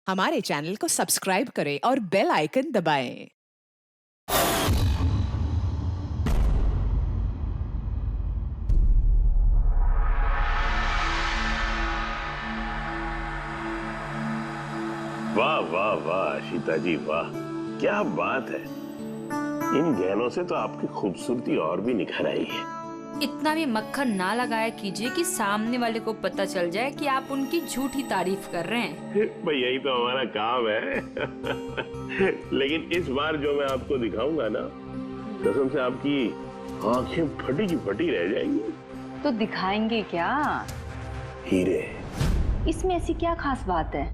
हमारे चैनल को सब्सक्राइब करें और बेल आइकन दबाएं। वाह वाह वाह शीता जी वाह, क्या बात है। इन गहनों से तो आपकी खूबसूरती और भी निखर आई है। इतना भी मक्खन ना लगाया कीजिए कि सामने वाले को पता चल जाए कि आप उनकी झूठी तारीफ कर रहे हैं। भाई यही तो हमारा काम है। लेकिन इस बार जो मैं आपको दिखाऊंगा ना, कसम से आपकी आंखें फटी की फटी रह जाएंगी। तो दिखाएंगे क्या? हीरे। इसमें ऐसी क्या खास बात है?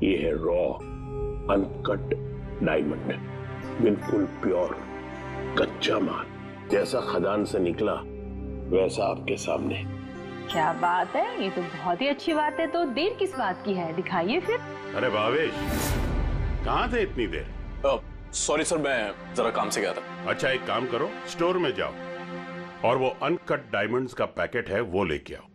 ये है रॉ अनकट डायमंड, बिल्कुल प्योर कच्चा माल, जैसा खदान से निकला वैसा आपके सामने। क्या बात है, ये तो बहुत ही अच्छी बात है। तो देर किस बात की है, दिखाइए फिर। अरे भावेश, कहाँ थे इतनी देर? सॉरी सर, मैं जरा काम से गया था। अच्छा एक काम करो, स्टोर में जाओ और वो अनकट डायमंड्स का पैकेट है वो लेके आओ।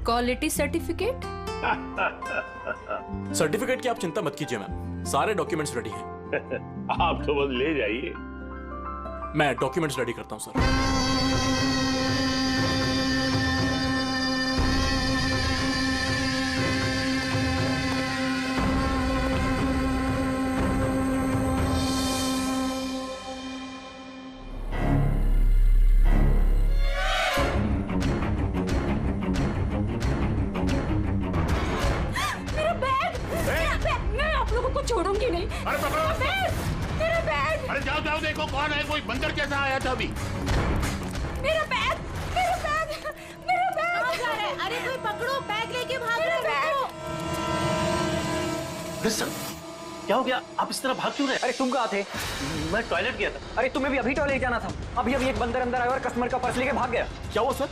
Quality certificate? सर्टिफिकेट की आप चिंता मत कीजिए मैम, सारे डॉक्यूमेंट्स रेडी हैं। आप तो बस ले जाइए। मैं डॉक्यूमेंट्स रेडी करता हूं सर। छोड़ूंगी नहीं। अरे पकड़ो। मेरा बैग। अरे जाओ जाओ, देखो कौन है, कोई बंदर कैसा आया था अभी। मेरा बैग, मेरा बैग, मेरा बैग। कहाँ जा रहे हैं? अरे कोई पकड़ो, बैग लेके भाग रहे हो। अरे सर, क्या हो गया? आप इस तरह भाग क्यों रहे? अरे तुम कहाँ थे? मैं टॉयलेट गया था। अरे तुम्हें भी अभी टॉयलेट जाना था। अभी अभी एक बंदर अंदर आया और कस्टमर का पर्स लेके भाग गया। क्या हुआ सर?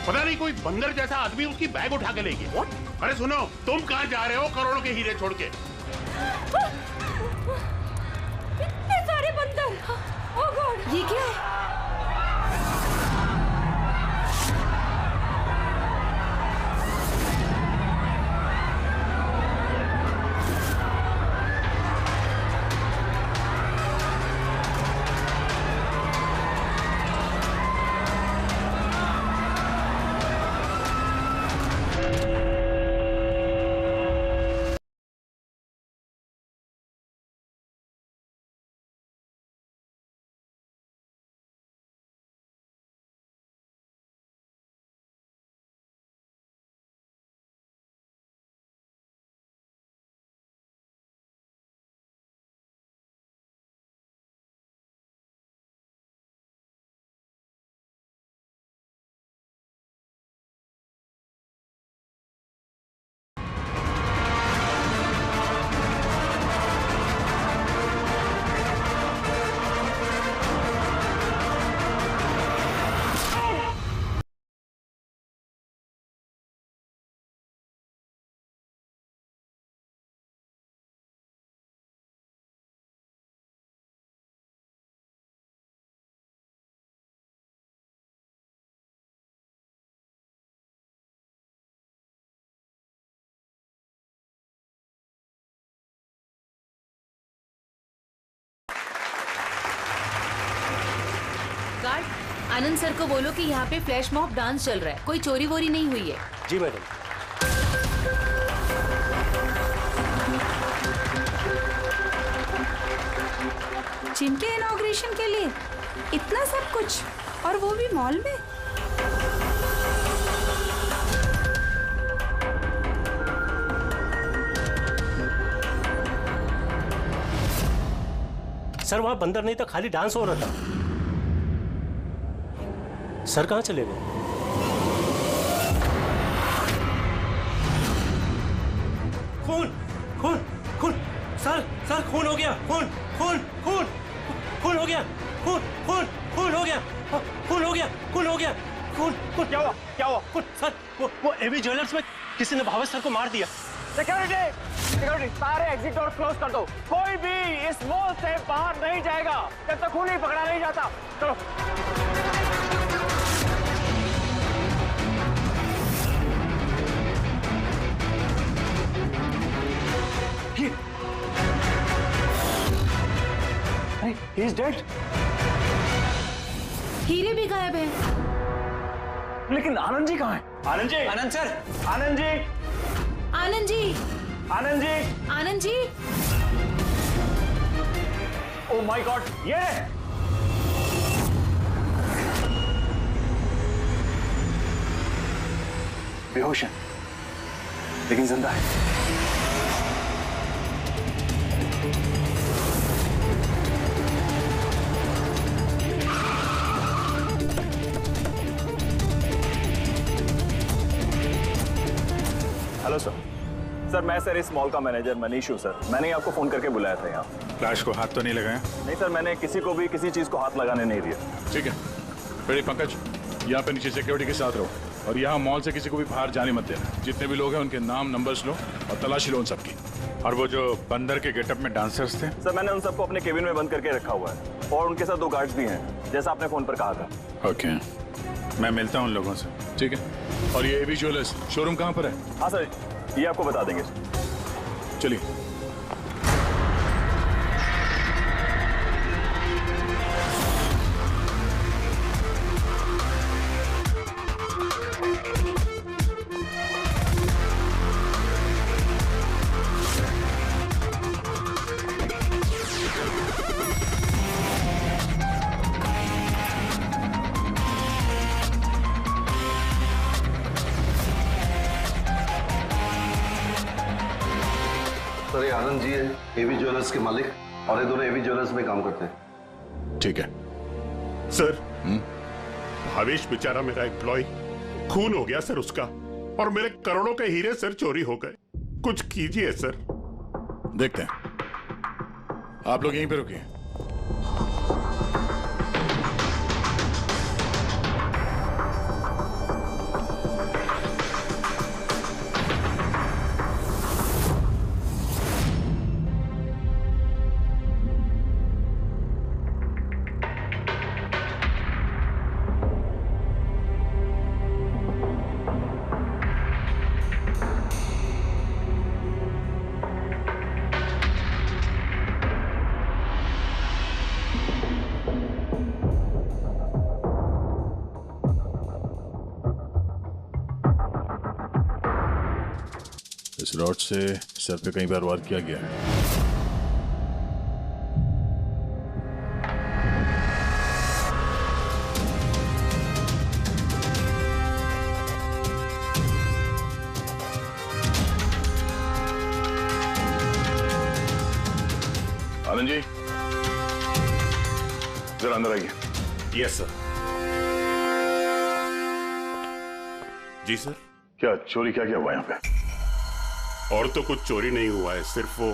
पता नहीं, कोई बंदर जैसा आदमी उसकी बैग उठा के ले गया। अरे सुनो, तुम कहाँ जा रहे हो करोड़ों के हीरे छोड़ के? इतने सारे बंदर। ओह गॉड, ये क्या है? गार्ड, आनंद सर को बोलो कि यहाँ पे फ्लैश मॉब डांस चल रहा है, कोई चोरी वोरी नहीं हुई है। जी मैडम। जिम के इनॉग्रेशन के लिए इतना सब कुछ, और वो भी मॉल में। सर वहां बंदर नहीं था, खाली डांस हो रहा था। सर कहाँ चले गए? खून खून खून, सर खून हो गया, खून खून खून खून हो गया, खून खून खून हो गया, खून हो गया, खून हो गया, खून खून क्या हुआ? क्या हुआ? खून सर, वो एवी ज्वेलर्स में किसी ने भावेश सर को मार दिया। सिक्योरिटी सारे एग्जिट डोर क्लोज कर दो। कोई भी इस मॉल से बाहर नहीं जाएगा जब तक खून नहीं पकड़ा नहीं जाता। चलो। He is dead. हीरे भी गायब है। लेकिन आनंद जी कहाँ हैं? Anand ji, Anand sir, Anand ji, Anand ji, Anand ji, Anand ji. Oh my god, ये बेहोश है लेकिन जिंदा है। हेलो सर, मैं सर इस मॉल का मैनेजर मनीष हूँ सर। मैंने आपको फोन करके बुलाया था यहाँ। लाश को हाथ तो नहीं लगाया? नहीं सर, मैंने किसी को भी किसी चीज को हाथ लगाने नहीं दिया। ठीक है, फिर पंकज यहाँ पे नीचे सिक्योरिटी के साथ रहो और यहाँ मॉल से किसी को भी बाहर जाने मत देना। जितने भी लोग हैं उनके नाम नंबर्स लो और तलाशी लो उन सबकी। और वो जो बंदर के गेटअप में डांसर्स थे? सर मैंने उन सबको अपने केबिन में बंद करके रखा हुआ है और उनके साथ 2 गार्ड्स भी हैं, जैसा आपने फोन पर कहा था। ओके, मैं मिलता हूँ उन लोगों से। ठीक है, और ये एवी ज्वेलर्स शोरूम कहाँ पर है? हाँ सर, ये आपको बता देंगे। चलिए। सर ये आनंद जी है, एवी ज्वेलर्स के मालिक, और ये दोनों एवी ज्वेलर्स में काम करते हैं। ठीक है सर। भावेश बेचारा मेरा एम्प्लॉय, खून हो गया सर उसका, और मेरे करोड़ों के हीरे सर चोरी हो गए। कुछ कीजिए सर। देखते हैं, आप लोग यहीं पे रुकिए। इस रॉड से सर पे कई बार वार किया गया है। आनंद जी, जरा अंदर आइए। Yes sir. जी सर। क्या चोरी क्या हुआ यहाँ पे? और तो कुछ चोरी नहीं हुआ है, सिर्फ वो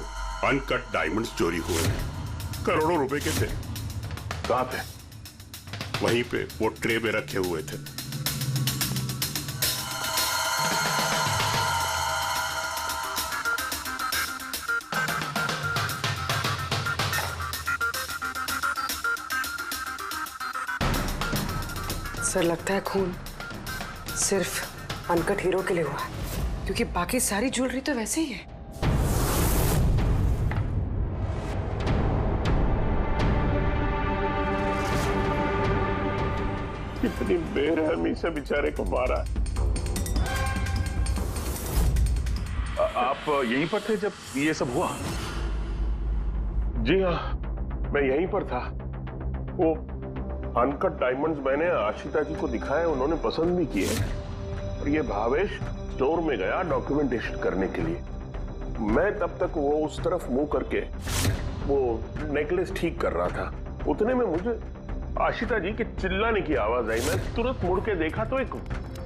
अनकट डायमंड्स चोरी हुए हैं। करोड़ों रुपए के थे। कहाँ थे? वहीं पे वो ट्रे में रखे हुए थे। सर लगता है खून सिर्फ अनकट हीरो के लिए हुआ है, क्योंकि बाकी सारी ज्वेलरी तो वैसे ही है। कितनी बेरहमी से बेचारे को मारा। आप यहीं पर थे जब ये सब हुआ? जी हाँ, मैं यहीं पर था। वो अनकट डायमंड्स मैंने आशिता जी को दिखाए, उन्होंने पसंद भी किए। और ये भावेश स्टोर में गया डॉक्यूमेंटेशन करने के लिए। मैं तब तक वो उस तरफ मुंह करके वो नेकलेस ठीक कर रहा था। उतने में मुझे आशिता जी के चिल्लाने की आवाज आई। मैं तुरंत मुड़ के देखा तो एक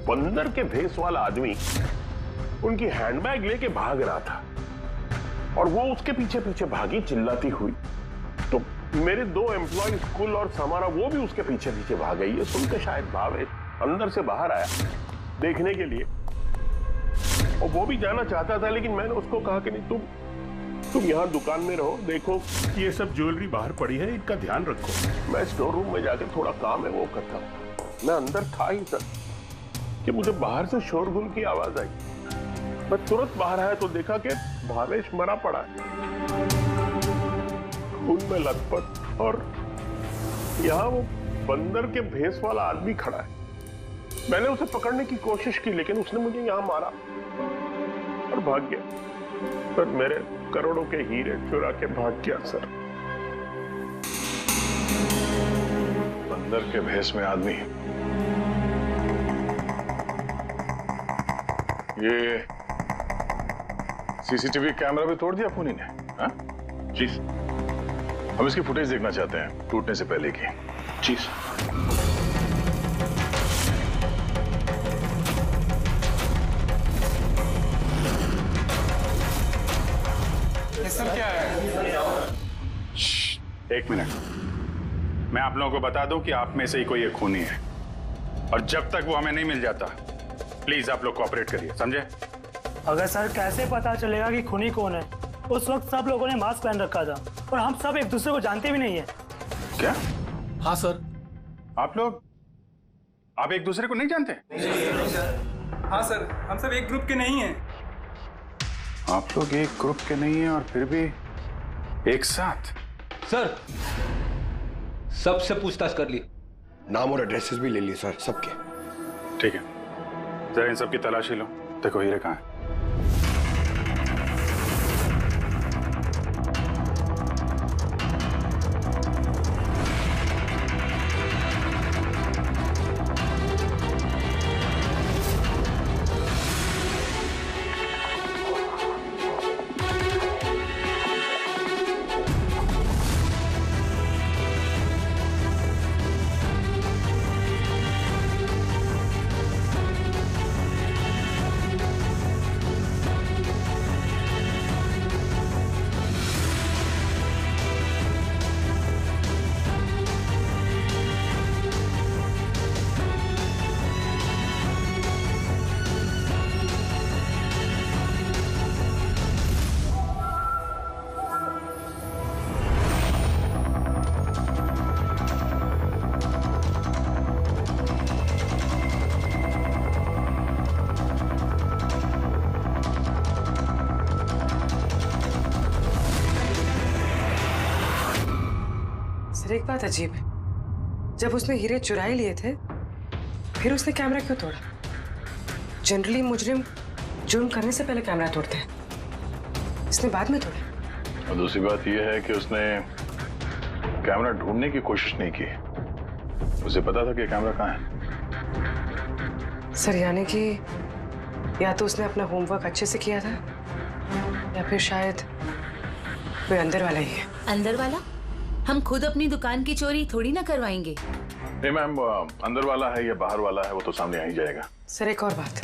बंदर के भेस वाला आदमी उनकी हैंडबैग लेके भाग रहा था और वो उसके पीछे पीछे भागी चिल्लाती हुई। तो मेरे 2 एम्प्लॉय कुल और समारा वो भी उसके पीछे पीछे भाग गई। ये सुनकर शायद भावेश अंदर से बाहर आया देखने के लिए, और वो भी जाना चाहता था, लेकिन मैंने उसको कहा कि नहीं, तुम यहाँ दुकान में रहो, देखो ये सब ज्वेलरी बाहर पड़ी है, इनका ध्यान रखो। मैं स्टोर रूम में जाकर थोड़ा काम है वो करता हूँ। मैं अंदर था ही तक कि मुझे बाहर से शोरगुल की आवाज आई। मैं तुरंत बाहर आया तो देखा कि भावेश मरा पड़ा है, खून में लथपथ, और यहाँ वो बंदर के भेस वाला आदमी खड़ा है। मैंने उसे पकड़ने की कोशिश की, लेकिन उसने मुझे यहाँ मारा और भाग गया। पर मेरे करोड़ों के हीरे चुरा के भाग गया सर। बंदर के भेस में आदमी, ये सीसीटीवी कैमरा भी तोड़ दिया खूनी ने? हाँ? जी, हम इसकी फुटेज देखना चाहते हैं टूटने से पहले की। जी सर, क्या है? एक मिनट, मैं आप लोगों को बता दूं कि आप में से ही कोई एक खूनी है, और जब तक वो हमें नहीं मिल जाता प्लीज आप लोग कोऑपरेट करिए, समझे? अगर सर कैसे पता चलेगा कि खूनी कौन है? उस वक्त सब लोगों ने मास्क पहन रखा था और हम सब एक दूसरे को जानते भी नहीं है। क्या? हाँ सर। आप एक दूसरे को नहीं जानते? हाँ सर, हम सब एक ग्रुप के नहीं हैं। आप लोग एक ग्रुप के नहीं हैं और फिर भी एक साथ? सर, सबसे पूछताछ कर ली, नाम और एड्रेसेस भी ले लिए सर सबके। ठीक है, जरा इन सबकी तलाशी लो, देखो हीरे कहाँ है। एक बात अजीब है, जब उसने हीरे चुरा ही लिए थे फिर उसने कैमरा क्यों तोड़ा? जनरली मुजरिम जुर्म करने से पहले कैमरा तोड़ते हैं, इसने बाद में तोड़ा। और दूसरी बात यह है कि उसने कैमरा ढूंढने की कोशिश नहीं की, उसे पता था कि कैमरा कहाँ है। सर यानी कि या तो उसने अपना होमवर्क अच्छे से किया था या फिर शायद कोई अंदर वाला ही है। अंदर वाला? हम खुद अपनी दुकान की चोरी थोड़ी ना करवाएंगे। नहीं मैम, अंदर वाला है या बाहर वाला है वो तो सामने आ ही जाएगा। सर एक और बात,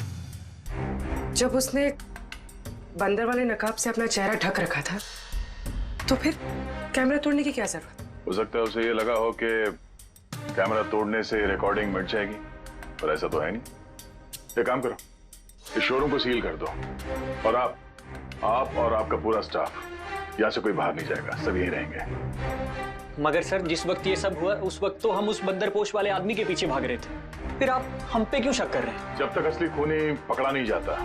जब उसने बंदर वाले नकाब से अपना चेहरा ढक रखा था तो फिर कैमरा तोड़ने की क्या जरूरत? हो सकता है उसे ये लगा हो कि कैमरा तोड़ने से रिकॉर्डिंग मिट जाएगी, पर ऐसा तो है नहीं। एक काम करो, इस शोरूम को सील कर दो, और आप और आपका पूरा स्टाफ यहाँ से कोई बाहर नहीं जाएगा, सब यहीं रहेंगे। मगर सर, जिस वक्त ये सब हुआ उस वक्त तो हम उस बंदरपोश वाले आदमी के पीछे भाग रहे थे, फिर आप हम पे क्यों शक कर रहे हैं? जब तक असली खूनी पकड़ा नहीं जाता,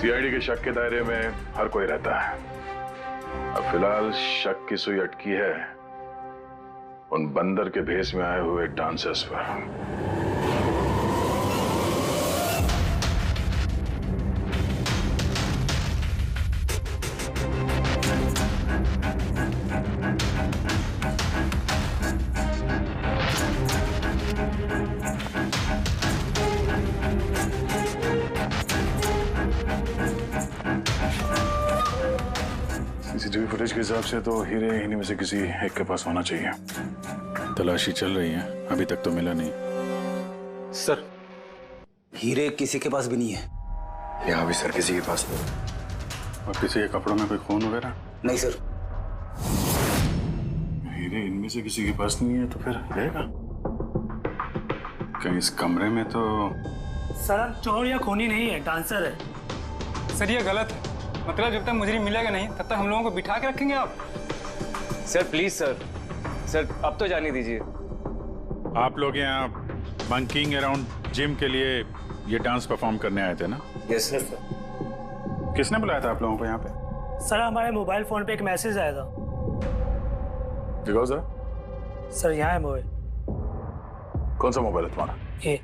सीआईडी के शक के दायरे में हर कोई रहता है। अब फिलहाल शक की सुई अटकी है उन बंदर के भेस में आए हुए डांसर्स पर। सीसीटीवी फुटेज के हिसाब से तो हीरे इन्हीं में से किसी एक के पास होना चाहिए। तलाशी चल रही है, अभी तक तो मिला नहीं। सर, हीरे किसी के पास भी नहीं है। यहाँ भी सर किसी के पास नहीं। और किसी के कपड़ों में कोई खून वगैरह? नहीं सर। हीरे इनमें से किसी के पास नहीं है तो फिर रहेगा? कहीं इस कमरे में तो सर चोर या खूनी नहीं है, डांसर है। सर ये गलत है। मतलब जब तक मुजरिम मिलेगा नहीं तब तक हम लोगों को बिठा के रखेंगे आप? सर प्लीज सर अब तो जाने दीजिए। आप लोग यहाँ बंकिंग अराउंड जिम के लिए ये डांस परफॉर्म करने आए थे ना? Yes sir. किसने बुलाया था आप लोगों को यहाँ पे? सर हमारे मोबाइल फोन पे एक मैसेज आया था। दिखाओ सर। सर यहाँ है मोबाइल। कौन सा मोबाइल है तुम्हारा? ये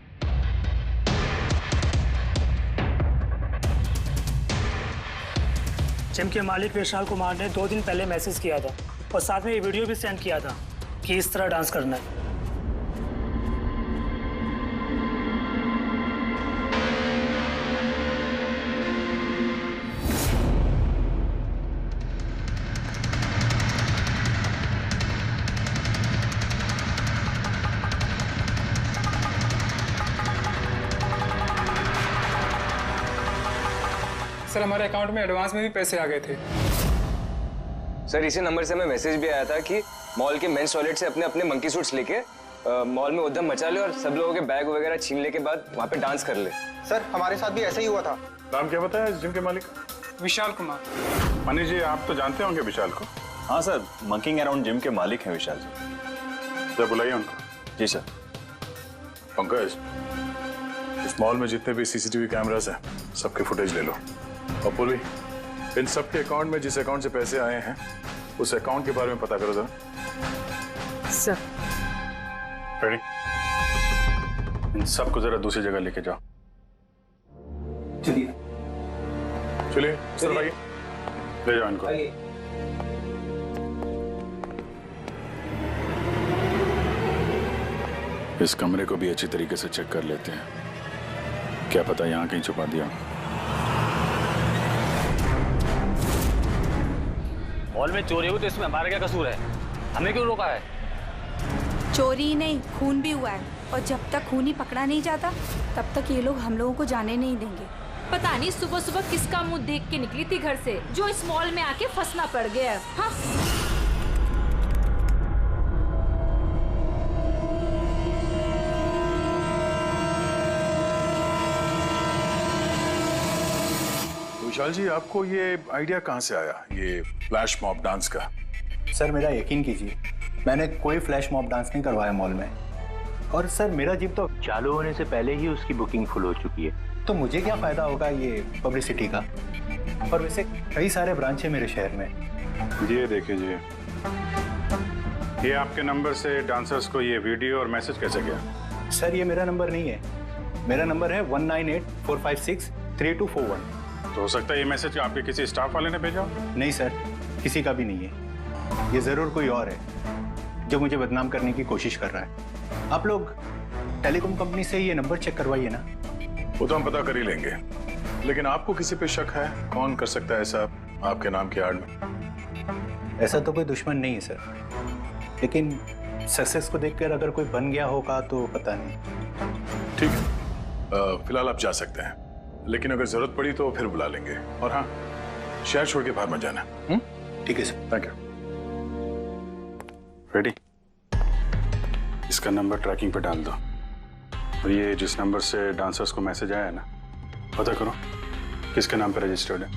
जिम के मालिक विशाल कुमार ने 2 दिन पहले मैसेज किया था और साथ में ये वीडियो भी सेंड किया था कि इस तरह डांस करना है। सर हमारे अकाउंट में एडवांस में भी पैसे आ गए थे। सर इसी नंबर से हमें मैसेज भी आया था कि मॉल के मेंस टॉयलेट से अपने अपने मंकी सूट्स लेके मॉल में उद्यम मचा ले और सब लोगों के बैग वगैरह छीनने के बाद वहाँ पे डांस कर ले। सर हमारे साथ भी ऐसा ही हुआ था। नाम क्या बताया इस जिम के मालिक? विशाल कुमार। मनीष जी आप तो जानते होंगे विशाल को? हाँ सर, मंकिंग अराउंड जिम के मालिक हैं विशाल जी। जब बुलाइए उनको। जी सर। पंकज, इस मॉल में जितने भी सीसीटीवी कैमरास हैं सबके फुटेज ले लो। और पुली, इन सबके अकाउंट में जिस अकाउंट से पैसे आए हैं उस अकाउंट के बारे में पता करो जरा। सर। रेडी? इन सबको जरा दूसरी जगह लेके जाओ। चलिए चलिए सर भाई, ले जाओ इनको। इस कमरे को भी अच्छी तरीके से चेक कर लेते हैं, क्या पता यहाँ कहीं छुपा दिया। मॉल में चोरी हुई तो इसमें हमारा क्या कसूर है? हमने क्यों रोका है? चोरी ही नहीं, खून भी हुआ है और जब तक खून ही पकड़ा नहीं जाता तब तक ये लोग हम लोगों को जाने नहीं देंगे। पता नहीं सुबह सुबह किसका मुंह देख के निकली थी घर से जो इस मॉल में आके फंसना पड़ गया। हाँ विशाल जी, आपको ये आइडिया कहाँ से आया, ये फ्लैश मॉब डांस का? सर मेरा यकीन कीजिए, मैंने कोई फ्लैश मॉब डांस नहीं करवाया मॉल में। और सर मेरा जिम तो चालू होने से पहले ही उसकी बुकिंग फुल हो चुकी है, तो मुझे क्या फायदा होगा ये पब्लिसिटी का। और वैसे कई सारे ब्रांच है मेरे शहर में। ये देखिए जी, ये आपके नंबर से डांसर्स को ये वीडियो और मैसेज कैसे गया? सर ये मेरा नंबर नहीं है, मेरा नंबर है 1984563241। तो हो सकता है ये मैसेज आपके किसी स्टाफ वाले ने भेजा? नहीं सर, किसी का भी नहीं है। ये जरूर कोई और है जो मुझे बदनाम करने की कोशिश कर रहा है। आप लोग टेलीकॉम कंपनी से ये नंबर चेक करवाइए ना। वो तो हम पता कर ही लेंगे, लेकिन आपको किसी पे शक है? कौन कर सकता है ऐसा आपके नाम की आड़ में? ऐसा तो कोई दुश्मन नहीं है सर, लेकिन सक्सेस को देखकर अगर कोई बन गया होगा तो पता नहीं। ठीक है, फिलहाल आप जा सकते हैं, लेकिन अगर जरूरत पड़ी तो फिर बुला लेंगे। और हाँ, शहर छोड़ के बाहर मत जाना। ठीक है सर। Thank you. रेडी? इसका नंबर ट्रैकिंग पे डाल दो और ये जिस नंबर से डांसर्स को मैसेज आया है ना, पता करो किसके नाम पे रजिस्टर्ड है।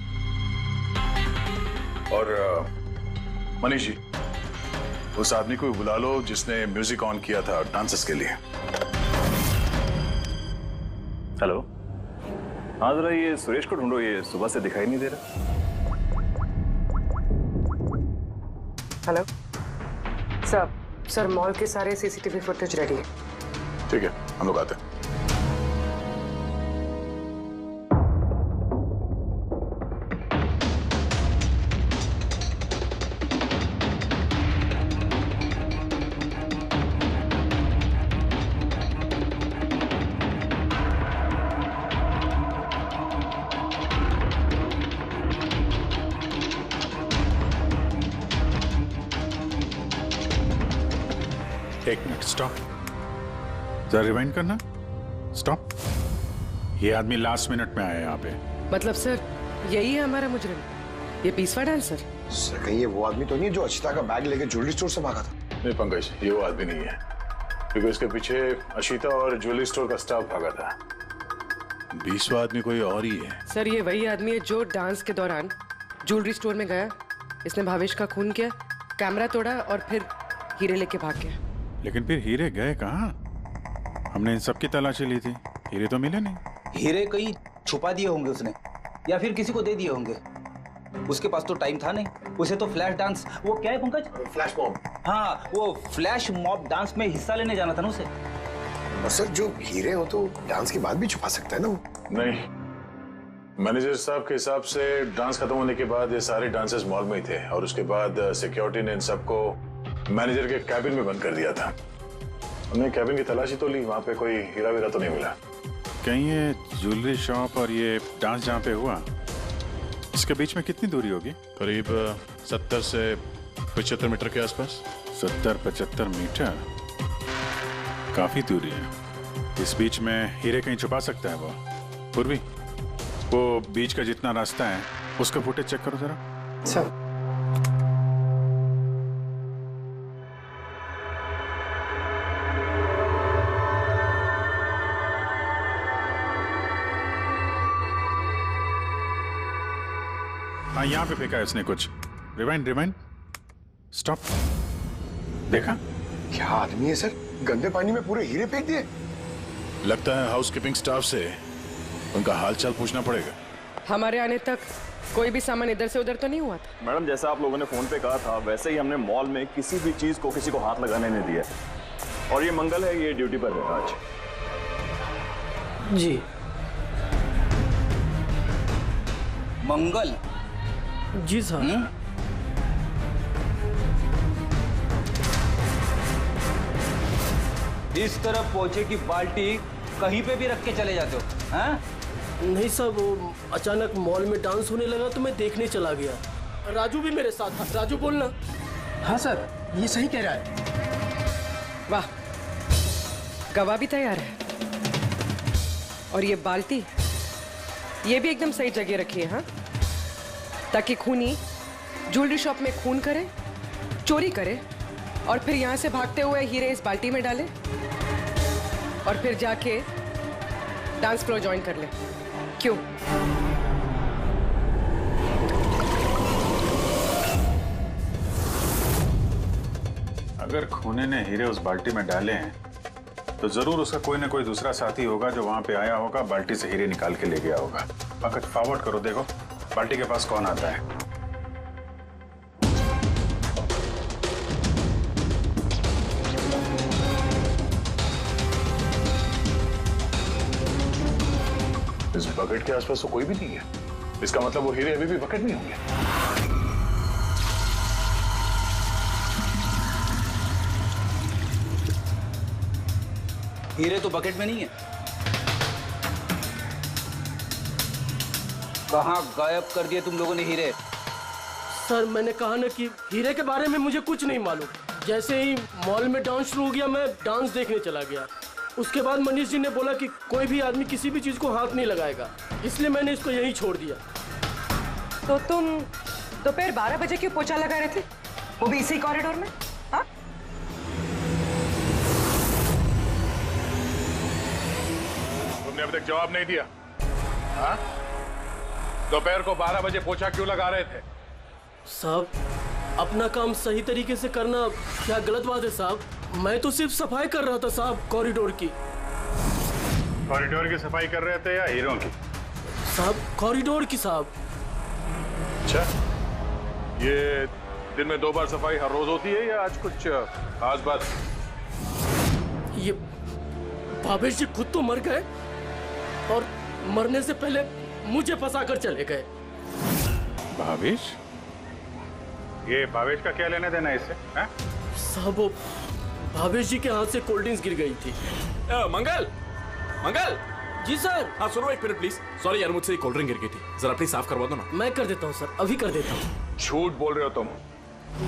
और मनीष जी, उस आदमी को बुला लो जिसने म्यूजिक ऑन किया था डांसर्स के लिए। हेलो, हाँ जरा ये सुरेश को ढूंढो, ये सुबह से दिखाई नहीं दे रहा। हेलो सर, मॉल के सारे सीसीटीवी फुटेज रेडी है। ठीक है, हम लोग आते हैं। एक मिनट, स्टॉप। जरा रिवाइंड करना। स्टॉप। ये आदमी लास्ट मिनट में आया यहाँ पे। मतलब सर यही है हमारा मुजरिम, ये पीसवा डांसर? सर कहीं ये वो आदमी तो नहीं जो अचिता का बैग लेके ज्वेलरी स्टोर से भागा था? नहीं पंकज, ये वो आदमी नहीं है। क्योंकि उसके पीछे अशीता और ज्वेलरी स्टोर का स्टाफ भागा था। 20वां आदमी कोई और ही है। सर ये वही आदमी है जो डांस के दौरान ज्वेलरी स्टोर में गया, इसने भावेश का खून किया, कैमरा तोड़ा और फिर हीरे लेके भाग गया। लेकिन फिर हीरे गए कहाँ? हमने इन सब की तलाशी ली थी, हीरे तो मिले नहीं। हीरे कहीं छुपा दिए होंगे उसने, या फिर किसी को दे दिए होंगे। उसके पास तो टाइम था नहीं, उसे तो फ्लैश डांस, वो क्या है पंकज? Flash mob. हाँ, वो फ्लैश मॉब डांस में हिस्सा लेने जाना था ना उसे। और सर जो हीरे हो तो डांस के बाद भी छुपा सकता है ना वो? नहीं, मैनेजर साहब के हिसाब से डांस खत्म होने के बाद ये सारे डांसर्स मॉल में ही थे और उसके बाद सिक्योरिटी ने इन सबको मैनेजर के कैबिन में बंद कर दिया था। हमने कैबिन की तलाशी तो ली, वहां पे कोई हीरा वीरा तो नहीं मिला। कहीं ये ज्वेलरी शॉप और ये डांस जहाँ पे हुआ, इसके बीच में कितनी दूरी होगी? करीब 70 से 75 मीटर के आसपास। 70-75 मीटर, काफी दूरी है। इस बीच में हीरे कहीं छुपा सकता है वो। पूर्वी, वो बीच का जितना रास्ता है उसका फुटेज चेक करो जरा। सर हाँ, यहाँ पे फेंका है उसने कुछ। Rewind, stop. देखा? क्या आदमी है सर, गंदे पानी में पूरे हीरे फेंक दिए। लगता है हाउसकीपिंग स्टाफ से उनका हालचाल पूछना पड़ेगा। हमारे आने तक कोई भी सामान इधर से उधर तो नहीं हुआ था। मैडम, जैसा आप लोगों ने फोन पे कहा था वैसे ही हमने मॉल में किसी भी चीज को किसी को हाथ लगाने नहीं दिया। और ये मंगल है, ये ड्यूटी पर है आज। जी मंगल? जी सर। इस तरफ पहुंचे कि बाल्टी कहीं पे भी रख के चले जाते हो? हाँ? नहीं सर, वो अचानक मॉल में डांस होने लगा तो मैं देखने चला गया। राजू भी मेरे साथ था। राजू बोलना। हाँ सर, ये सही कह रहा है। वाह, गवाह भी तैयार है। और ये बाल्टी, ये भी एकदम सही जगह रखी है। हाँ, ताकि खूनी ज्वेलरी शॉप में खून करे, चोरी करे और फिर यहाँ से भागते हुए हीरे इस बाल्टी में डाले और फिर जाके डांस फ्लोर ज्वाइन कर ले। क्यों? अगर खूनी ने हीरे उस बाल्टी में डाले हैं तो जरूर उसका कोई ना कोई दूसरा साथी होगा जो वहां पे आया होगा, बाल्टी से हीरे निकाल के ले गया होगा। पंकज, फॉरवर्ड करो, देखो बाल्टी के पास कौन आता है। इस बकेट के आसपास तो कोई भी नहीं है। इसका मतलब वो हीरे अभी भी बकेट में होंगे। हीरे तो बकेट में नहीं है। कहाँ गायब कर दिए तुम लोगों ने हीरे? सर मैंने कहा ना कि हीरे के बारे में मुझे कुछ नहीं मालूम। जैसे ही मॉल में डांस शुरू हो गया मैं डांस देखने चला गया। उसके बाद मनीष जी ने बोला कि कोई भी आदमी किसी भी चीज को हाथ नहीं लगाएगा, इसलिए मैंने इसको यहीं छोड़ दिया। तो तुम दोपहर 12 बजे क्यों पोछा लगा रहे थे, वो भी इसी कॉरिडोर में? हाँ? तुमने अभी तक जवाब नहीं दिया। हाँ? दोपहर को 12 बजे पोछा क्यों लगा रहे थे? साहब, अपना काम सही तरीके से करना क्या गलत बात है साहब? मैं तो सिर्फ सफाई कर रहा था साहब, कॉरिडोर की। कॉरिडोर की सफाई कर रहे थे या हीरों की? साहब कॉरिडोर की साहब। अच्छा, ये दिन में 2 बार सफाई हर रोज होती है या आज कुछ खास बात? ये भावेश जी खुद तो मर गए और मरने से पहले मुझे फंसा कर चले गए। भावेश? ये भावेश का क्या लेने देना इससे? साहब वो भावेश जी के हाथ से कोल्ड ड्रिंक्स गिर गई थी। मंगल, मंगल। जी सर। हाँ सुनो एक मिनट प्लीज। सॉरी यार, मुझसे कोल्ड ड्रिंक गिर गई थी, जरा प्लीज साफ करवा दो ना। मैं कर देता हूँ सर, अभी कर देता हूँ। झूठ बोल रहे हो तुम?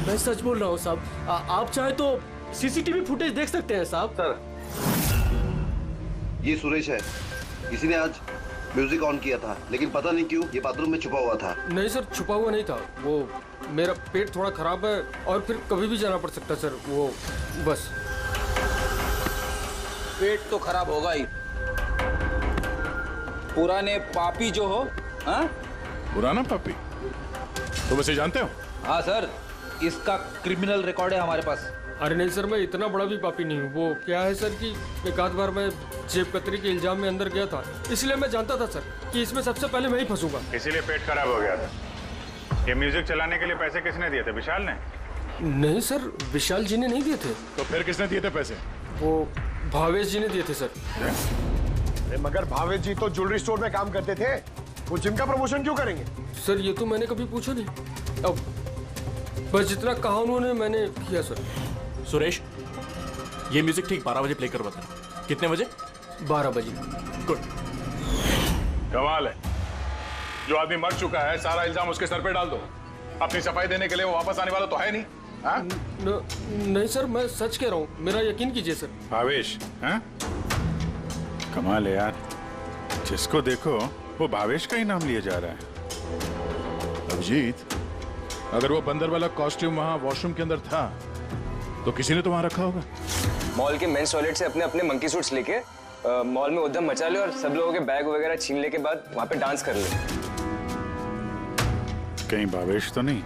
मैं सच बोल रहा हूँ साहब। आप चाहे तो सीसीटीवी फुटेज देख सकते हैं साहब। सर, ये सुरेश है, इसी ने आज म्यूजिक ऑन किया था, लेकिन पता नहीं क्यों ये बाथरूम में छुपा हुआ था। नहीं सर, छुपा हुआ नहीं था। वो मेरा पेट थोड़ा खराब है और फिर कभी भी जाना पड़ सकता है सर, वो बस। पेट तो खराब होगा ही। पुराने पापी जो हो, हाँ? पुराना पापी? तुम इसे जानते हो? हाँ सर, इसका क्रिमिनल रिकॉर्ड है हमारे पास। अरे नहीं सर, मैं इतना बड़ा भी पापी नहीं हूँ। वो क्या है सर कि एक आध बार मैं जेब कतरी के इल्जाम में अंदर गया था, इसलिए मैं जानता था सर कि इसमें सबसे पहले मैं ही फंसूंगा। इसीलिए पेट खराब हो गया था। ये म्यूजिक चलाने के लिए पैसे किसने दिए थे? विशाल ने? नहीं सर, विशाल जी ने नहीं दिए थे। तो फिर किसने दिए थे पैसे? वो भावेश जी ने दिए थे सर। मगर भावेश जी तो ज्वेलरी स्टोर में काम करते थे, वो जिम का प्रमोशन क्यों करेंगे? सर ये तो मैंने कभी पूछा नहीं। अब बस जितना कहा उन्होंने मैंने किया सर। सुरेश, ये म्यूजिक ठीक 12 बजे प्ले कर बता। कितने बजे? 12 बजे। गुड। कमाल है, जो आदमी मर चुका है सारा इल्जाम उसके सर पे डाल दो। अपनी सफाई देने के लिए वो वापस आने वाला तो है नहीं। नहीं सर, मैं सच कह रहा हूँ, मेरा यकीन कीजिए सर। भावेश, हाँ? कमाल है यार, जिसको देखो वो भावेश का ही नाम लिया जा रहा है। अभिजीत, अगर वो बंदर वाला कॉस्ट्यूम वहां वॉशरूम के अंदर था तो किसी ने तो वहां रखा होगा। मॉल के मेंस टॉयलेट से अपने अपने मंकी सूट्स लेके मॉल में उद्यम मचा ले और सब लोगों के बैग वगैरह छीन ले के बाद वहां पे डांस कर ले। कहीं भावेश तो नहीं?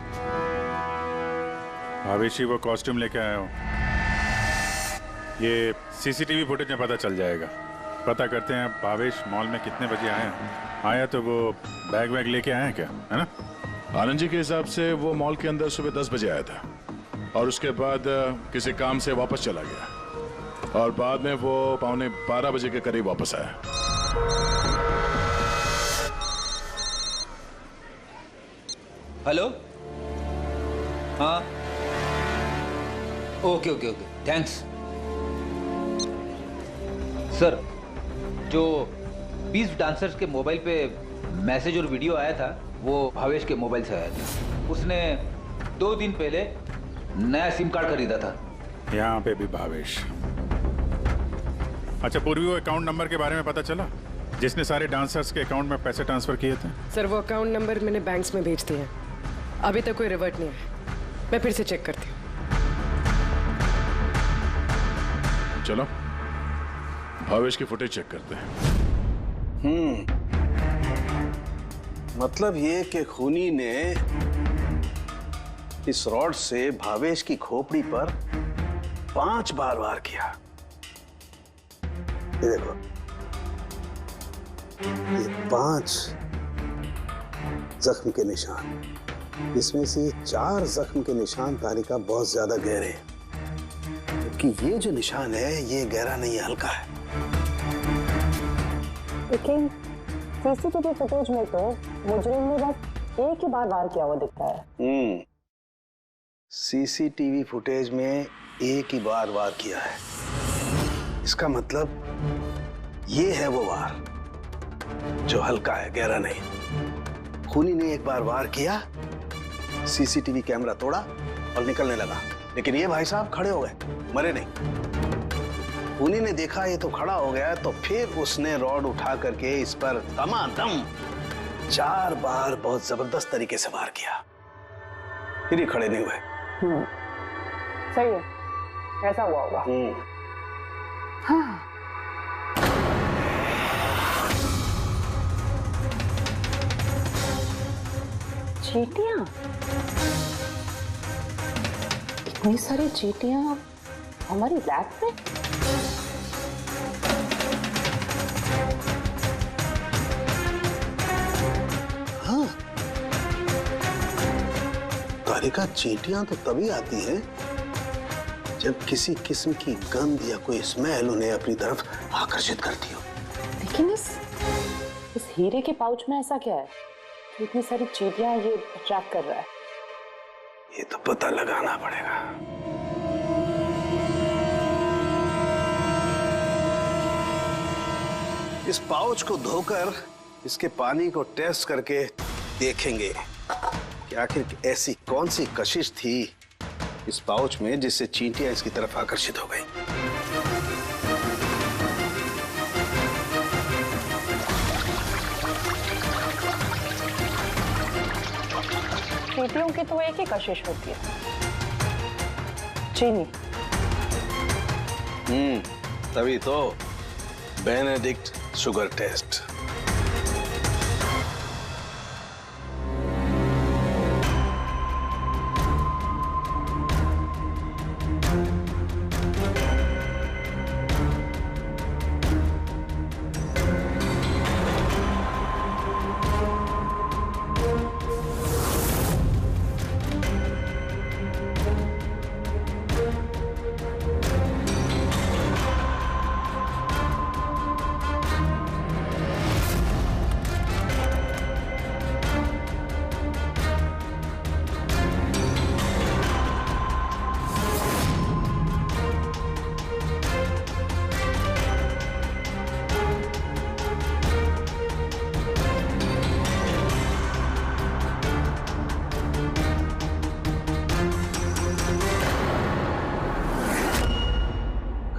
भावेश ही वो कॉस्ट्यूम लेके आया हो। ये सीसीटीवी फुटेज में पता चल जाएगा। पता करते हैं भावेश मॉल में कितने बजे आया तो वो बैग वैग लेके आया क्या, है ना? आनंद जी के हिसाब से वो मॉल के अंदर सुबह 10 बजे आया था और उसके बाद किसी काम से वापस चला गया और बाद में वो 11:15 बजे के करीब वापस आया। हेलो, हाँ, okay okay okay, thanks sir. जो 20 डांसर्स के मोबाइल पे मैसेज और वीडियो आया था वो भावेश के मोबाइल से आया था। उसने 2 दिन पहले नया सिम कार्ड खरीदा था। यहाँ पे भी भावेश। अच्छा पूर्वी, वो अकाउंट नंबर के बारे में पता चला जिसने सारे डांसर्स के अकाउंट में पैसे ट्रांसफर किए थे? सर वो अकाउंट नंबर मैंने बैंक्स में भेज दिए हैं, अभी तक कोई रिवर्ट नहीं है। मैं फिर से चेक करती हूँ। चलो भावेश की फुटेज चेक करते हैं। मतलब ये कि खूनी ने इस रॉड से भावेश की खोपड़ी पर 5 बार वार किया। ये देखो, ये 5 जख्म के निशान, इसमें से 4 जख्म के निशान तारिका बहुत ज्यादा गहरे हैं, क्योंकि ये जो निशान है ये गहरा नहीं है, हल्का है। लेकिन सीसीटीवी फुटेज में तो मुजरिम ने बस एक ही बार वार किया हुआ दिखता है। सीसीटीवी फुटेज में एक ही बार वार किया है, इसका मतलब ये है वो वार जो हल्का है, गहरा नहीं। खूनी ने एक बार वार किया, सीसीटीवी कैमरा तोड़ा और निकलने लगा, लेकिन ये भाई साहब खड़े हो गए, मरे नहीं। खूनी ने देखा ये तो खड़ा हो गया, तो फिर उसने रॉड उठा करके इस पर दमादम 4 बार बहुत जबरदस्त तरीके से वार किया, फिर ये खड़े नहीं हुए। सही है, ऐसा हुआ होगा। हाँ। चींटियां, इतनी सारी चींटियां हमारी लैब में। हाँ, तारिका, चींटियां तो तभी आती हैं जब किसी किस्म की गंध या कोई स्मेल उन्हें अपनी तरफ आकर्षित करती हो। लेकिन इस हीरे के पाउच में ऐसा क्या है, इतनी सारी चींटियां ये अट्रैक्ट कर रहा है? ये तो पता लगाना पड़ेगा। इस पाउच को धोकर इसके पानी को टेस्ट करके देखेंगे कि आखिर ऐसी कौन सी कशिश थी इस पाउच में जिससे चींटियां इसकी तरफ आकर्षित हो गई। चींटियों की तो एक ही कशिश होती है, चीनी। तभी तो बेनेडिक्ट शुगर टेस्ट।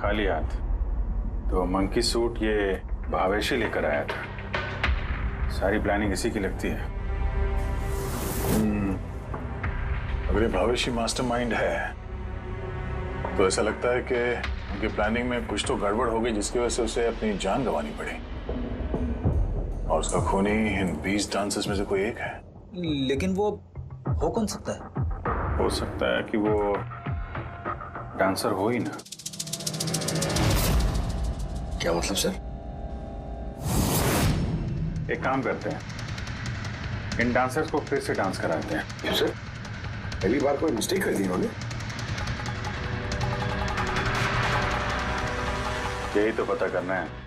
खाली हाथ तो मंकी सूट ये भावेश ही लेकर आया था। सारी प्लानिंग इसी की लगती है। अगर ये भावेश ही मास्टरमाइंड है तो ऐसा लगता है कि उनकी प्लानिंग में कुछ तो गड़बड़ हो गई जिसकी वजह से उसे अपनी जान गंवानी पड़ी। और उसका खूनी इन 20 डांसर्स में से कोई एक है। लेकिन वो हो कौन सकता है? हो सकता है कि वो डांसर हो ही ना। क्या मतलब सर? एक काम करते हैं, इन डांसर्स को फिर से डांस कराते हैं। क्यों सर? पहली बार कोई मिस्टेक कर दी इन्होंने? यही तो पता करना है।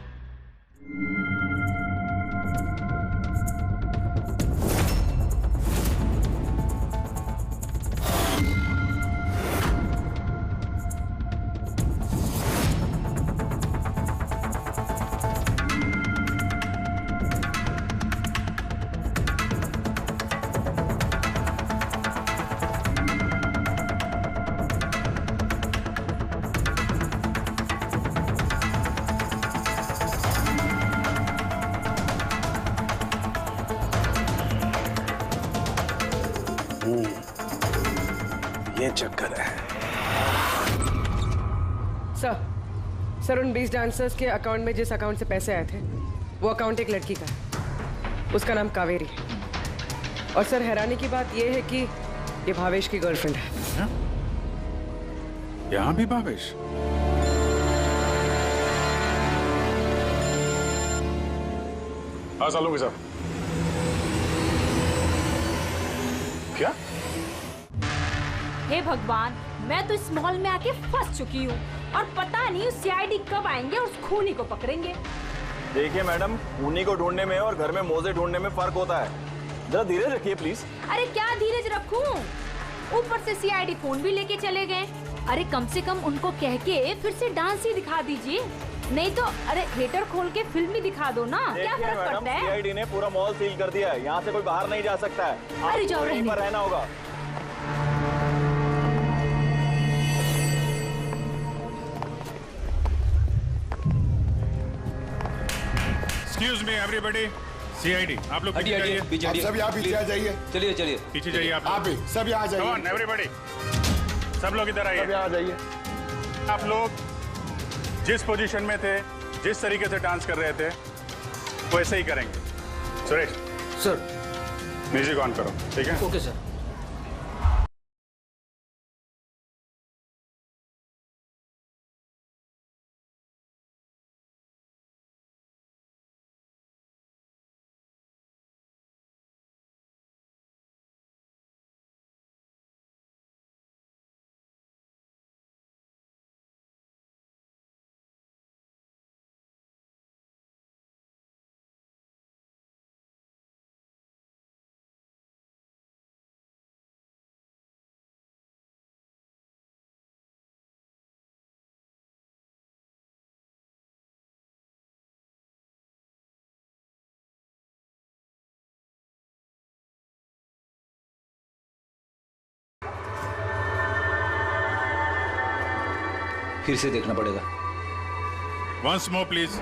ये चक्कर है। सर उन 20 डांसर्स के अकाउंट में जिस अकाउंट से पैसे आए थे वो अकाउंट एक लड़की का है। उसका नाम कावेरी है। और सर हैरानी की बात यह है कि ये भावेश की गर्लफ्रेंड है। यहाँ भी भावेश? हाँ सालूंगी साहब। क्या? हे भगवान, मैं तो इस मॉल में आके फंस चुकी हूँ और पता नहीं उस सीआईडी कब आएंगे और उस खूनी को पकड़ेंगे। देखिए मैडम, खूनी को ढूंढने में और घर में मोजे ढूंढने में फर्क होता है। जरा धीरज रखिए प्लीज। अरे क्या धीरज रखूं? ऊपर से सीआईडी फोन भी लेके चले गए। अरे कम से कम उनको कह के फिर से डांस ही दिखा दीजिए, नहीं तो अरे थिएटर खोल के फिल्म ही दिखा दो ना। क्या फर्क पड़ता है? सीआईडी ने पूरा मॉल सील कर दिया है, यहाँ से कोई बाहर नहीं जा सकता है। अरे जाओ, यहीं पर रहना होगा। Excuse me everybody, CID, आप लोग पीछे जाइए। आप सब यहाँ पीछे आ जाइए। चलिए चलिए पीछे जाइए आप भी सब यहाँ जाइए। Come on everybody, सब लोग इधर आइए। सब यहाँ जाइए। आप लोग जिस पोजीशन में थे, जिस तरीके से डांस कर रहे थे, वैसे ही करेंगे। सुरेश सर, म्यूजिक ऑन करो। ठीक है? Okay sir. फिर से देखना पड़ेगा। Once more please.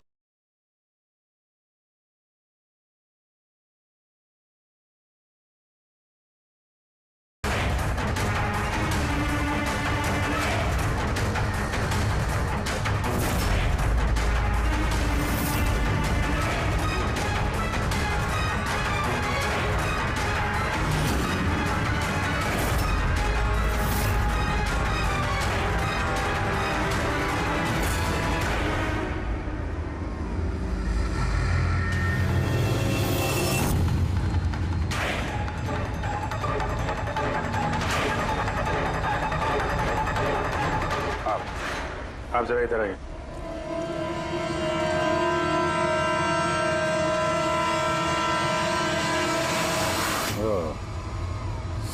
आप जरा इधर आइए।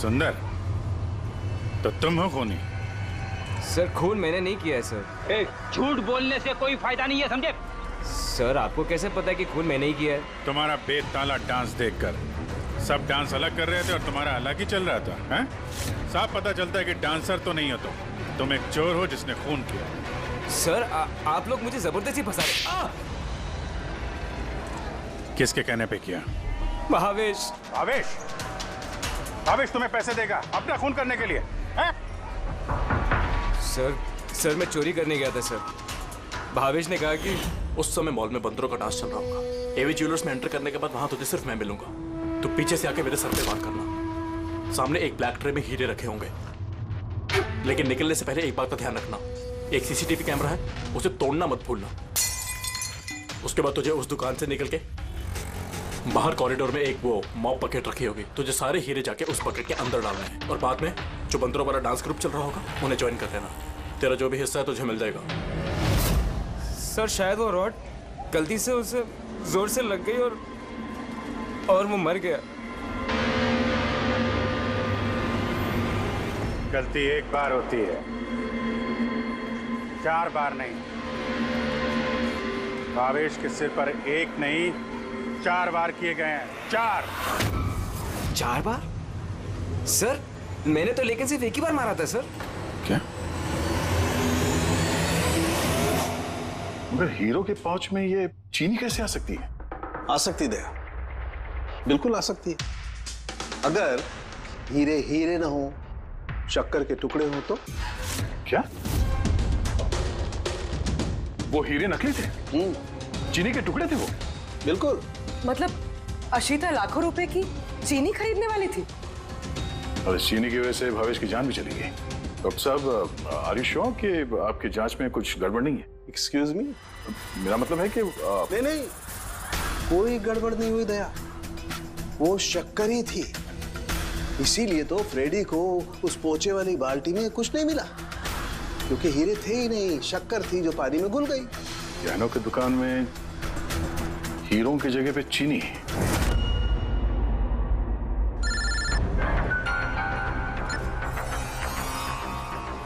सुंदर, तो तुम हो खूनी? सर खून मैंने नहीं किया है सर। झूठ बोलने से कोई फायदा नहीं है, समझे? सर आपको कैसे पता है कि खून मैंने ही किया है? तुम्हारा बेताला डांस देखकर सब डांस अलग कर रहे थे और तुम्हारा अलग ही चल रहा था, हैं? साफ पता चलता है कि डांसर तो नहीं हो तुम एक चोर हो जिसने खून किया। सर आप लोग मुझे जबरदस्ती फंसा रहे। किसके कहने पे किया? भावेश। भावेश? भावेश तुम्हें पैसे देगा अपना खून करने के लिए, हैं? सर मैं चोरी करने गया था सर। भावेश ने कहा कि उस समय मॉल में बंदरों का डांस चल रहा होगा। एवी ज्वेलर्स में एंटर करने के बाद वहां तुझे सिर्फ मैं मिलूंगा। तो पीछे से आके मेरे सर पे वार करना। सामने एक ब्लैक ट्रे में हीरे रखे होंगे, लेकिन निकलने से पहले एक बात का ध्यान रखना, एक सीसीटीवी कैमरा है, उसे तोड़ना मत भूलना। उसके बाद तुझे उस दुकान से निकल के बाहर कॉरिडोर में एक वो मॉप बकेट रखी होगी, तुझे सारे हीरे जाके उस बकेट के अंदर डालने हैं और बाद में जो बंदरों वाला डांस ग्रुप चल रहा होगा उन्हें ज्वाइन कर लेना। तेरा जो भी हिस्सा है तुझे मिल जाएगा। सर शायद वो रॉड गलती से उसे जोर से लग गई और वो मर गया। गलती एक बार होती है, 4 बार नहीं। भावेश के सिर पर एक नहीं 4 बार किए गए हैं। 4 बार? सर मैंने तो लेकिन सिर्फ एक ही बार मारा था सर। क्या? मगर हीरो के पाउच में ये चीनी कैसे आ सकती है? आ सकती दया, बिल्कुल आ सकती है। अगर हीरे हीरे ना हो, शक्कर के टुकड़े हो तो? क्या? वो हीरे नकली थे? चीनी के टुकड़े थे वो? बिल्कुल। मतलब अशीता लाखों रुपए की चीनी खरीदने वाली थी और इस चीनी की वजह से भावेश की जान भी चली गई। डॉक्टर साहब, आर यू श्योर कि आपकी जांच में कुछ गड़बड़ नहीं है? Excuse me? मेरा मतलब है कि नहीं, कोई गड़बड़ नहीं हुई दया, वो शक्कर ही थी। इसीलिए तो फ्रेडी को उस पोचे वाली बाल्टी में कुछ नहीं मिला, क्योंकि हीरे थे ही नहीं, शक्कर थी जो पानी में घुल गई। गहनों की दुकान में हीरों की जगह पे चीनी।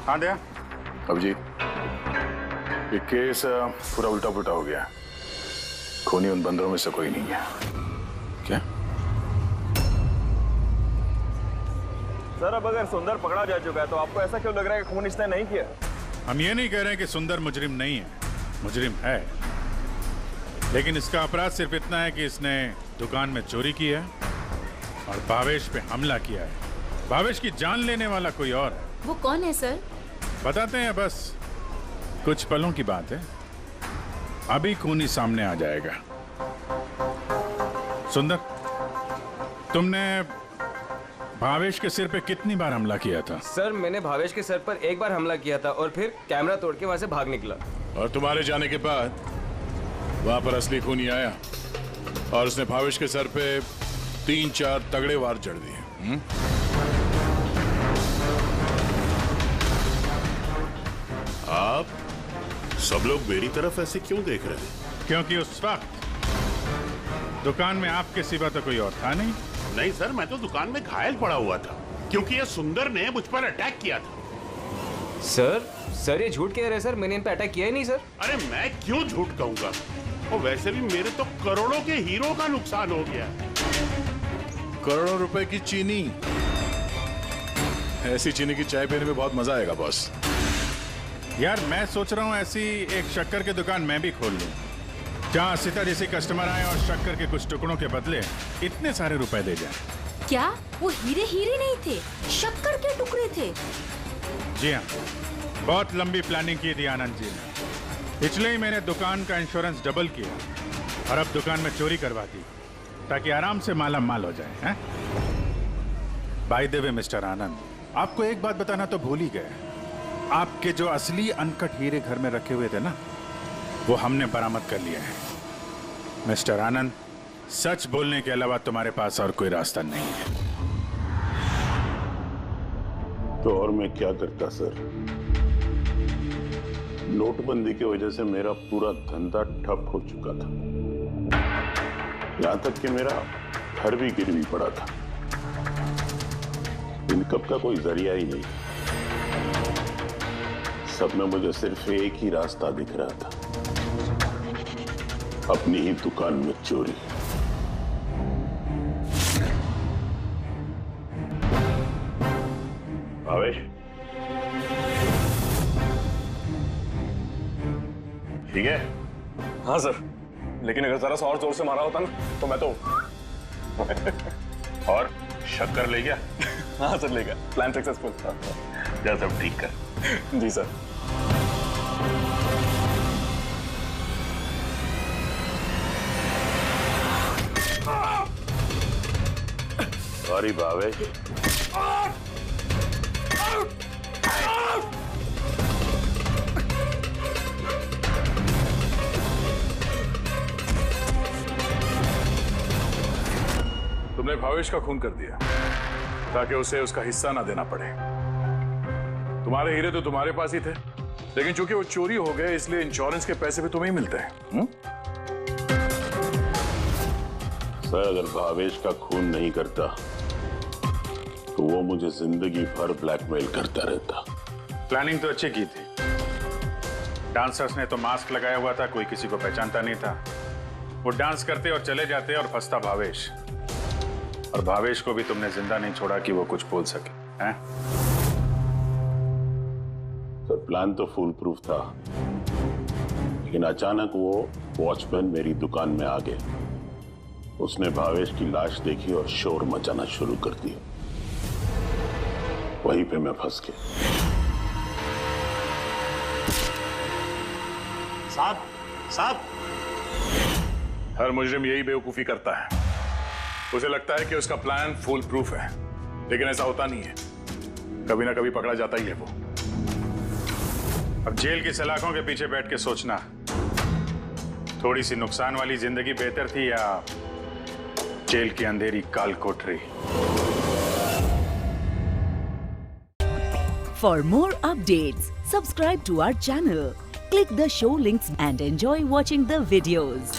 हाँ दया। अब जी ये केस पूरा उल्टा पुल्टा हो गया। खूनी उन बंदरों में से कोई नहीं है। क्या? सर अब अगर सुंदर पकड़ा जा चुका है तो आपको ऐसा क्यों लग रहा है कि खून इसने नहीं किया? हम ये नहीं कह रहे हैं कि सुंदर मुजरिम नहीं है, मुजरिम है, लेकिन इसका अपराध सिर्फ इतना है कि इसने दुकान में चोरी की है और भावेश पे हमला किया है। भावेश की जान लेने वाला कोई और है। वो कौन है सर? बताते हैं, बस कुछ पलों की बात है, अभी खूनी सामने आ जाएगा। सुंदर, तुमने भावेश के सिर पे कितनी बार हमला किया था? सर मैंने भावेश के सर पर एक बार हमला किया था और फिर कैमरा तोड़ के वहां से भाग निकला। और तुम्हारे जाने के बाद वहां पर असली खूनी आया और उसने भावेश के सर पे 3-4 तगड़े वार जड़ दिए। आप सब लोग मेरी तरफ ऐसे क्यों देख रहे हैं? क्योंकि उस वक्त दुकान में आपके सिवा तो कोई और था नहीं। नहीं सर, मैं तो दुकान में घायल पड़ा हुआ था क्योंकि ये सुंदर ने मुझ पर अटैक किया था। सर ये झूठ कह रहे हैं सर, मैंने इन पे अटैक किया ही नहीं सर। अरे मैं क्यों झूठ कहूंगा, और वैसे भी मेरे तो करोड़ों के हीरो का नुकसान हो गया। करोड़ों रुपए की चीनी, ऐसी चीनी की चाय पीने में बहुत मजा आएगा बॉस। यार मैं सोच रहा हूँ ऐसी एक शक्कर की दुकान मैं भी खोल लूं, जहाँ सीता जैसे कस्टमर आए और शक्कर के कुछ टुकड़ों के बदले इतने सारे रुपए दे जाए। क्या वो हीरे हीरे नहीं थे, शक्कर के टुकड़े थे? जी हाँ, बहुत लंबी प्लानिंग की थी आनंद जी ने, इसलिए ही मैंने दुकान का इंश्योरेंस डबल किया और अब दुकान में चोरी करवा दी ताकि आराम से माला माल हो जाए। बाय द वे मिस्टर आनंद, आपको एक बात बताना तो भूल ही गए, आपके जो असली अनकट हीरे घर में रखे हुए थे ना, वो हमने बरामद कर लिया है। मिस्टर आनंद, सच बोलने के अलावा तुम्हारे पास और कोई रास्ता नहीं है। तो और मैं क्या करता सर? नोटबंदी की वजह से मेरा पूरा धंधा ठप हो चुका था। यहां तक कि मेरा घर भी गिरवी पड़ा था। इनकम का कोई जरिया ही नहीं। सब में मुझे सिर्फ एक ही रास्ता दिख रहा था, अपनी ही दुकान में चोरी। भावेश, ठीक है? हाँ सर, लेकिन अगर जरा सा और जोर से मारा होता ना तो मैं तो और शक्कर ले गया? हाँ सर, ले गया। Plan successful. जा सब ठीक कर। जी सर। सॉरी भावेश। तुमने भावेश का खून कर दिया ताकि उसे उसका हिस्सा ना देना पड़े। तुम्हारे हीरे तो तुम्हारे पास ही थे, लेकिन चूंकि वो चोरी हो गए इसलिए इंश्योरेंस के पैसे भी तुम्हें ही मिलते हैं। सर, अगर भावेश का खून नहीं करता तो वो मुझे जिंदगी भर ब्लैकमेल करता रहता। प्लानिंग तो अच्छी की थी। डांसर्स ने तो मास्क लगाया हुआ था, कोई किसी को पहचानता नहीं था। वो डांस करते और चले जाते और फंसता भावेश, और भावेश को भी तुमने जिंदा नहीं छोड़ा कि वो कुछ बोल सके। हैं? सर, प्लान तो फुल प्रूफ था, लेकिन अचानक वो वॉचमैन मेरी दुकान में आ गया। उसने भावेश की लाश देखी और शोर मचाना शुरू कर दिया। वहीं पे मैं फंस गया। साहब, हर मुजरिम यही बेवकूफी करता है। उसे लगता है कि उसका प्लान फुल प्रूफ है, लेकिन ऐसा होता नहीं है। कभी ना कभी पकड़ा जाता ही है वो। अब जेल की सलाखों के पीछे बैठ के सोचना, थोड़ी सी नुकसान वाली जिंदगी बेहतर थी या जेल की अंधेरी काल कोठरी। For more updates, subscribe to our channel, click the show links and enjoy watching the videos.